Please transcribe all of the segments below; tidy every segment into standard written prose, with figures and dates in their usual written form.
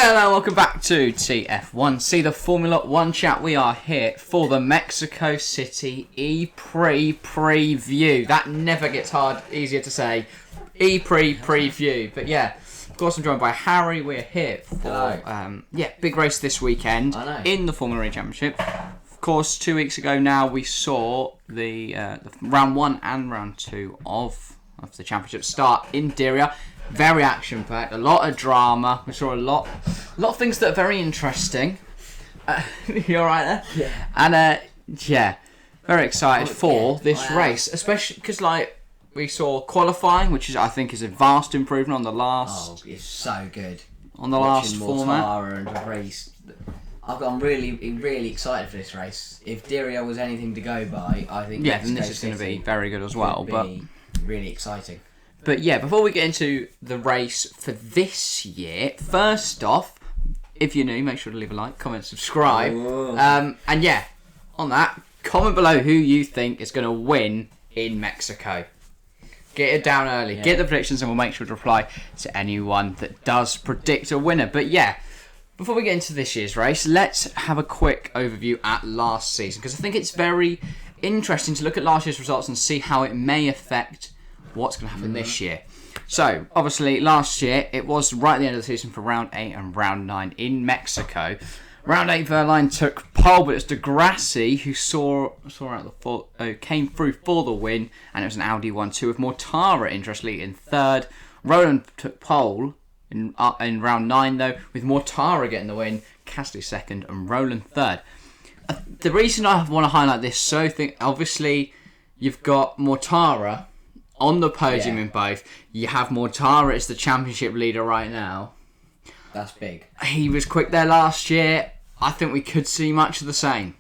Hello, welcome back to TF1C, the Formula 1 chat. We are here for the Mexico City E-Prix preview. That never gets easier to say. E-Prix preview. But yeah, of course I'm joined by Harry. We're here for big race this weekend in the Formula E Championship. Of course, 2 weeks ago now we saw the round 1 and round 2 of the championship start in Diriyah. Very action-packed, a lot of drama. We saw a lot of things that are very interesting. You all right there? Yeah. And very excited for this race, especially because we saw qualifying, which I think is a vast improvement on the last. Oh, it's so good. On the last format. And the race. I'm really excited for this race. If Diriyah was anything to go by, I think. Yeah, then this is going to be very good as well. But really exciting. But yeah, before we get into the race for this year, first off, if you're new, make sure to leave a like, comment, subscribe. And yeah, on that, comment below who you think is going to win in Mexico. Get it down early, get the predictions, and we'll make sure to reply to anyone that does predict a winner. But yeah, before we get into this year's race, let's have a quick overview at last season, because I think it's very interesting to look at last year's results and see how it may affect what's going to happen this year. So, obviously, last year, it was right at the end of the season for round 8 and round 9 in Mexico. Round 8, Verline took pole, but it's De Grassi who came through for the win, and it was an Audi 1-2 with Mortara, interestingly, in third. Roland took pole in round 9, though, with Mortara getting the win, Cassidy second, and Roland third. The reason I want to highlight this, obviously, you've got Mortara on the podium in both. You have Mortara as the championship leader right now. That's big. He was quick there last year. I think we could see much of the same.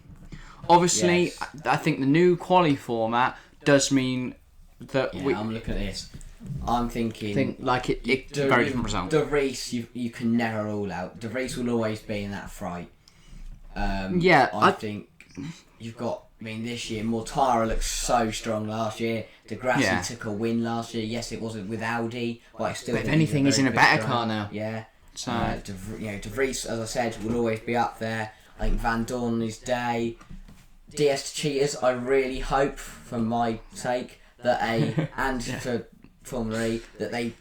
Obviously, yes. I think the new quali format does mean that I'm looking at this. I'm thinking... it's a very different result. The race, you can never rule out. The race will always be in that fight. I think you've got... this year, Mortara looked so strong last year. De Grassi took a win last year. Yes, it wasn't with Audi, but I still. But if anything, he's in a better car now. Yeah. So De Vries, as I said, will always be up there. I think Van Dorn on his day. DS Cheaters, I really hope, for my sake, that for Formula E, that they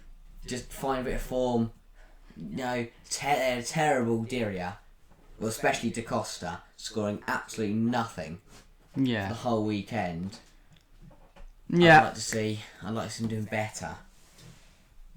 just find a bit of form. Terrible Diriyah, well, especially Da Costa, scoring absolutely nothing. Yeah. The whole weekend. Yeah. I'd like to see them doing better.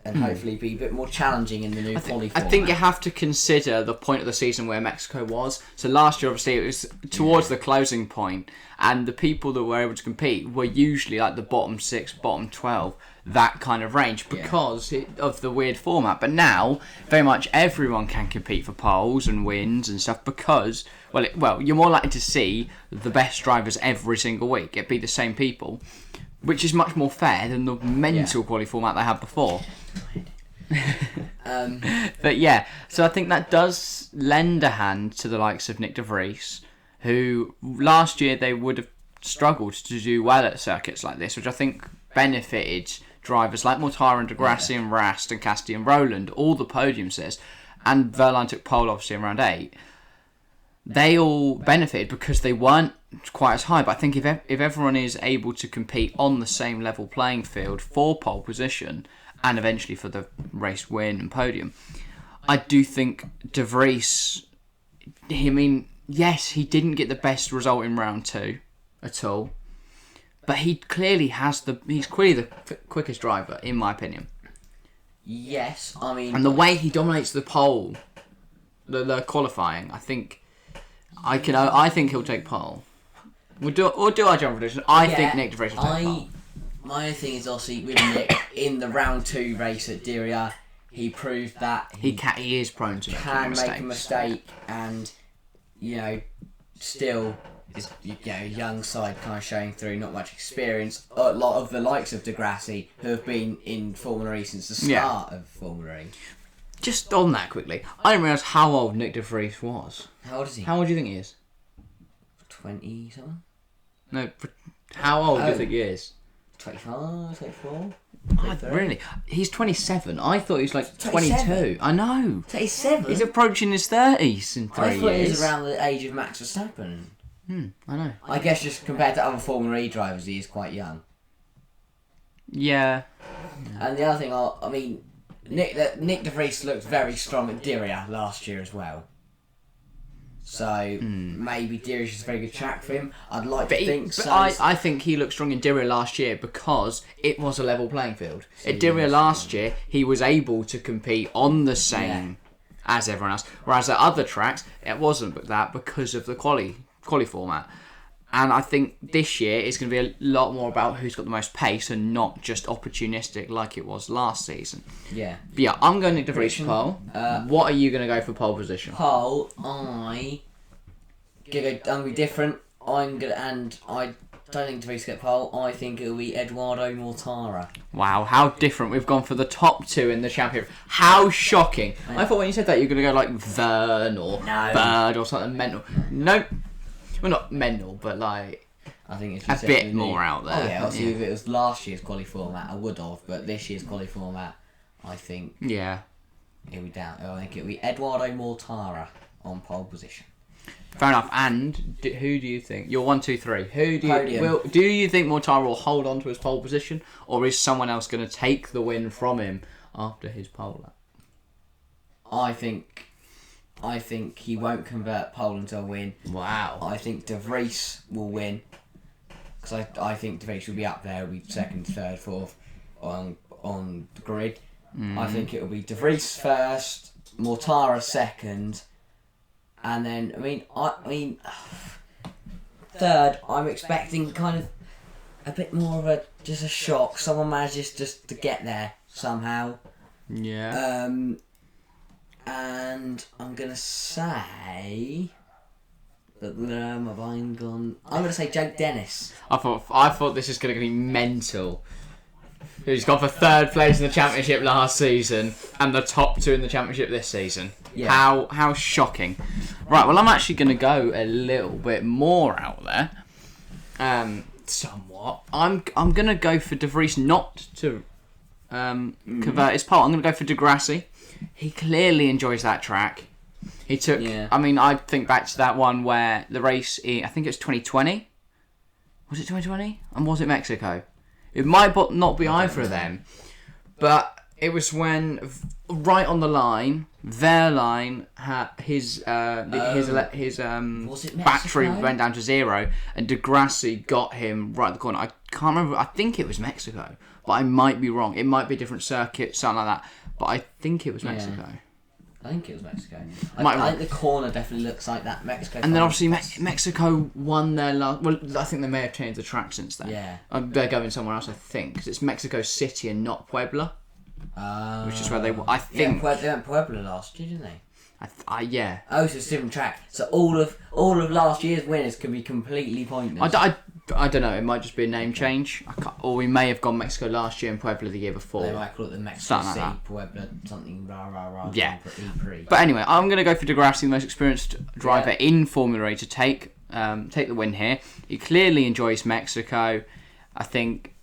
And hopefully be a bit more challenging in the new quali format. I think you have to consider the point of the season where Mexico was. So last year, obviously, it was towards the closing point, and the people that were able to compete were usually like the bottom 6, bottom 12, that kind of range, because of the weird format. But now, very much everyone can compete for poles and wins and stuff, because, you're more likely to see the best drivers every single week. It'd be the same people, which is much more fair than the mental quali format they had before. But yeah, so I think that does lend a hand to the likes of Nick De Vries, who last year they would have struggled to do well at circuits like this, which I think benefited drivers like Mortara and De Grassi and Rast and Cassidy and Roland, all the podium sitters, and Verline took pole obviously in round 8. They all benefited because they weren't quite as high, but I think if everyone is able to compete on the same level playing field for pole position and eventually for the race win and podium, I do think De Vries, yes, he didn't get the best result in round 2 at all, but he's clearly the quickest driver, in my opinion. Yes, and the way he dominates the pole, the qualifying, I think he'll take pole. We'll do our general prediction. I think Nick De Vries will take pole. My only thing is obviously with Nick in the round 2 race at Diriyah, he proved that he is prone to make a mistake, and still is young side kind of showing through, not much experience. A lot of the likes of De Grassi, who have been in Formula E since the start of Formula E. Just on that quickly, I didn't realise how old Nick De Vries was. How old is he? How old do you think he is? 20 something? No, how old do you think he is? 25, 24. Really? He's 27. I thought he was like 27? 22. I know. 27? He's approaching his 30s in 3 I thought years. he was around the age of Max Verstappen. I know. I guess just compared to other Formula E drivers, he is quite young. Yeah. And the other thing, I mean, Nick de Vries looked very strong at Diriyah last year as well. So maybe Diriyah is a very good track for him. I'd like to think so. I think he looked strong in Diriyah last year because it was a level playing field. At Diriyah last year, he was able to compete on the same as everyone else. Whereas at other tracks, it wasn't that because of the quali format. And I think this year it's going to be a lot more about who's got the most pace and not just opportunistic like it was last season. Yeah. But yeah, I'm going Nick de Vries pole. What are you going to go for pole position? Pole, I'm going to be different. I don't think de Vries get pole. I think it'll be Eduardo Mortara. Wow, how different. We've gone for the top two in the championship. How shocking. I thought when you said that you were going to go like Vern or Bird or something mental. Nope. Well, not mental, but like I think it's a just bit more out there. Oh yeah, obviously if it was last year's quali format, I would have, but this year's quali format, I think it'll be down. I think it'll be Eduardo Mortara on pole position. Fair enough. And who do you think? You're 1, 2, 3. Who do Podium. do you think Mortara will hold on to his pole position, or is someone else going to take the win from him after his pole lap? I think he won't convert pole into a win. Wow. I think de Vries will win. Because I think de Vries will be up there. He'll be second, third, fourth on the grid. I think it'll be de Vries first, Mortara second, and then I mean third. I'm expecting kind of a bit more of just a shock. Someone manages just to get there somehow. Yeah. And I'm gonna say that have I gone? I'm gonna say Jake Dennis. I thought this is going to be mental. He's gone for third place in the championship last season and the top two in the championship this season. Yeah. How shocking. Right, well I'm actually going to go a little bit more out there. Somewhat. I'm going to go for de Vries not to convert his pole. I'm going to go for Degrassi. He clearly enjoys that track. He took... Yeah. I mean, I think back to that one where the race... I think it was 2020. Was it 2020? And was it Mexico? It might not be either of them. But it was when, right on the line, their line, his battery went down to 0, and Degrassi got him right at the corner. I can't remember. I think it was Mexico, but I might be wrong. It might be a different circuit, something like that. But I think it was Mexico. Yeah. I think it was Mexico. I think the corner definitely looks like that Mexico. And then obviously Mexico won their last... Well, I think they may have changed the track since then. Yeah. They're going somewhere else, I think, because it's Mexico City and not Puebla. Which is where they... I think... Yeah, they went Puebla last year, didn't they? Yeah. Oh, so it's a different track. So all of last year's winners can be completely pointless. I don't know. It might just be a name change. Or we may have gone Mexico last year and Puebla the year before. They might call it the Mexico City, Puebla, something rah. Yeah. E-Prix. But anyway, I'm going to go for Degrassi, the most experienced driver in Formula E, to take the win here. He clearly enjoys Mexico. I think,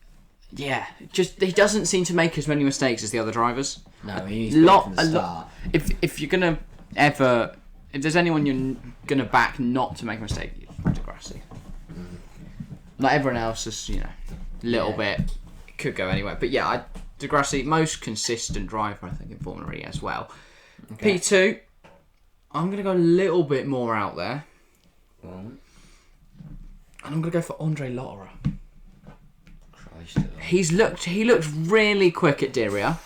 just he doesn't seem to make as many mistakes as the other drivers. No, he needs to be from the start. If you're going to if there's anyone you're going to back not to make a mistake, Degrassi. Like everyone else is, a little bit, it could go anywhere. But yeah, Degrassi, most consistent driver, I think, in Formula E as well. Okay. P2, I'm going to go a little bit more out there. And I'm going to go for Andre Lotterer. He looked really quick at Diriyah.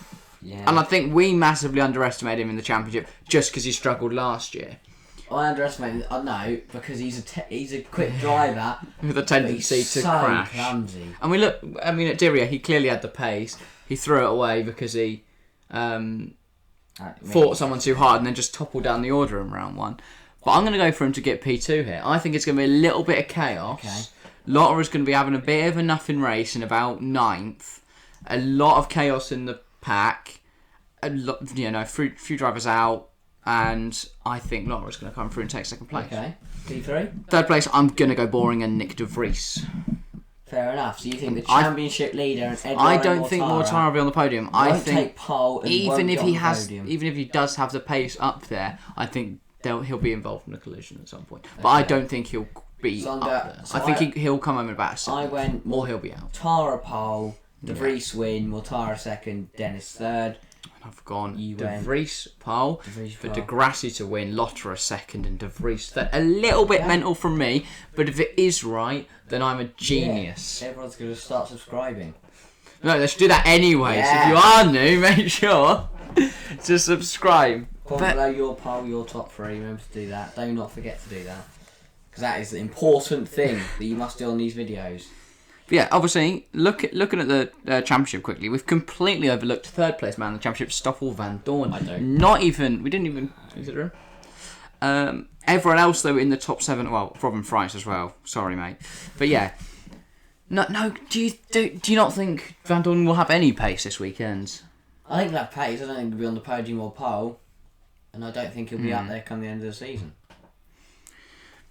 Yeah. And I think we massively underestimated him in the championship just because he struggled last year. I underestimated. I know because he's a quick driver with a tendency to crash. Clumsy. And we look. I mean, at Diriyah, he clearly had the pace. He threw it away because he fought someone too hard and then just toppled down the order in round 1. But I'm going to go for him to get P2 here. I think it's going to be a little bit of chaos. Okay. Lotterer's going to be having a bit of a nothing race in about 9th. A lot of chaos in the pack. A few drivers out. And I think Lotterer's going to come through and take second place. Okay. P3? Third place, I'm going to go boring and Nick de Vries. Fair enough. So you think the championship leader and Eduardo I don't think Mortara will be on the podium. I think take pole and even if he has, podium. even if he does have the pace up there, I think he'll be involved in a collision at some point. But I don't think he'll be up there. I think he'll come home in about a second. Or he'll be out. Tara pole, De Vries win, Mortara second, Dennis third. I've gone De Vries pole for De Grassi to win, Lotterer second and De Vries third. A little bit mental from me, but if it is right, then I'm a genius. Yeah. Everyone's going to start subscribing. No, let's do that anyway. So if you are new, make sure to subscribe. Comment below your pole, your top 3. Remember to do that. Do not forget to do that. Because that is the important thing that you must do on these videos. But yeah, obviously, looking at the championship quickly, we've completely overlooked third place man in the championship, Stoffel Van Dorn. We didn't even consider him. Everyone else though in the top 7, well, Robin Fries as well. Sorry, mate. But yeah, no. Do you not think Van Dorn will have any pace this weekend? I think he'll have pace. I don't think he'll be on the podium or pole, and I don't think he'll be up there come the end of the season.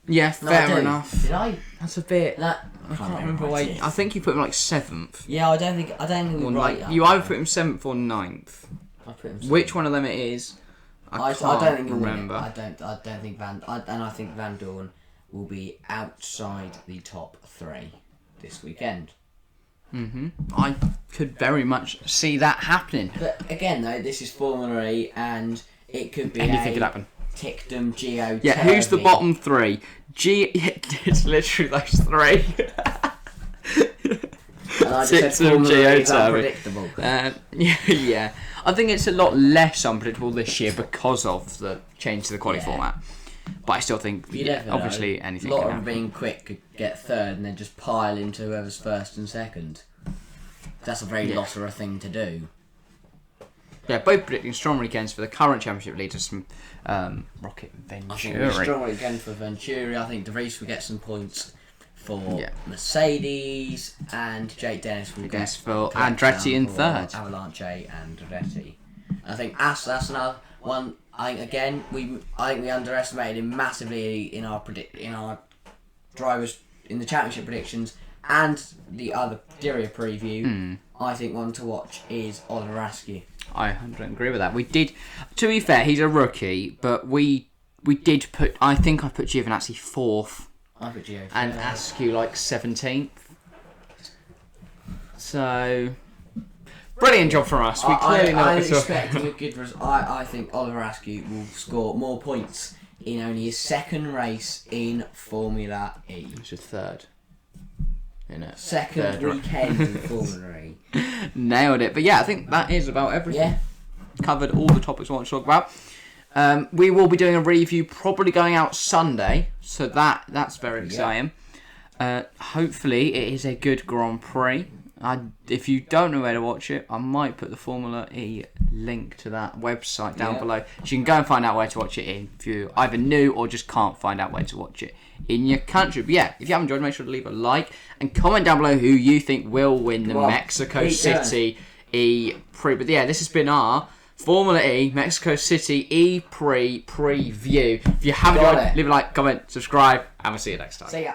Yeah, fair enough. Did I? That's a bit. I can't remember. I think you put him like 7th. Yeah, I don't think we're right. You either put him 7th or 9th. I put him 7th. Which one of them it is? I don't think he'll remember. I don't think I think Van Dorn will be outside the top 3 this weekend. I could very much see that happening. But again, though, this is Formula E, and it could be anything could happen. Tickdom, Gio, yeah, Turvey. Who's the bottom 3? It's literally those 3. And I just said Formula E is unpredictable. Yeah. I think it's a lot less unpredictable this year because of the change to the quality format. But I still think, obviously, anything can happen. A lot of being quick could get 3rd and then just pile into whoever's 1st and 2nd. That's a very Lotterer thing to do. Yeah, both predicting strong weekends for the current championship leaders from Rocket Venturi. I think it's a strong weekend for Venturi. I think De Vries will get some points for Mercedes, and Jake Dennis will get for Andretti in 3rd. Avalanche and Andretti. I think that's another one. I think we underestimated him massively in our drivers in the championship predictions and the other Diria preview. I think one to watch is Oliver Askew. I 100% agree with that. We did, to be fair, he's a rookie, but we did put. I think I put Giovinazzi 4th. I put Gio 4th. And Askew like 17th. So brilliant job from us. We clearly know what we're expecting a good result. I think Oliver Askew will score more points in only his 2nd race in Formula E. Which is 3rd. Second weekend in Formula E. Nailed it. But yeah, I think that is about everything. Yeah. Covered all the topics we want to talk about. We will be doing a review probably going out Sunday, so that's very exciting. Hopefully it is a good Grand Prix. If you don't know where to watch it, I might put the Formula E link to that website down below. So you can go and find out where to watch it if you're either new or just can't find out where to watch it in your country. But yeah, if you haven't enjoyed, make sure to leave a like and comment down below who you think will win the Mexico City E-Prix. But yeah, this has been our Formula E Mexico City E-Prix preview. If you haven't enjoyed, leave a like, comment, subscribe, and we'll see you next time. See ya.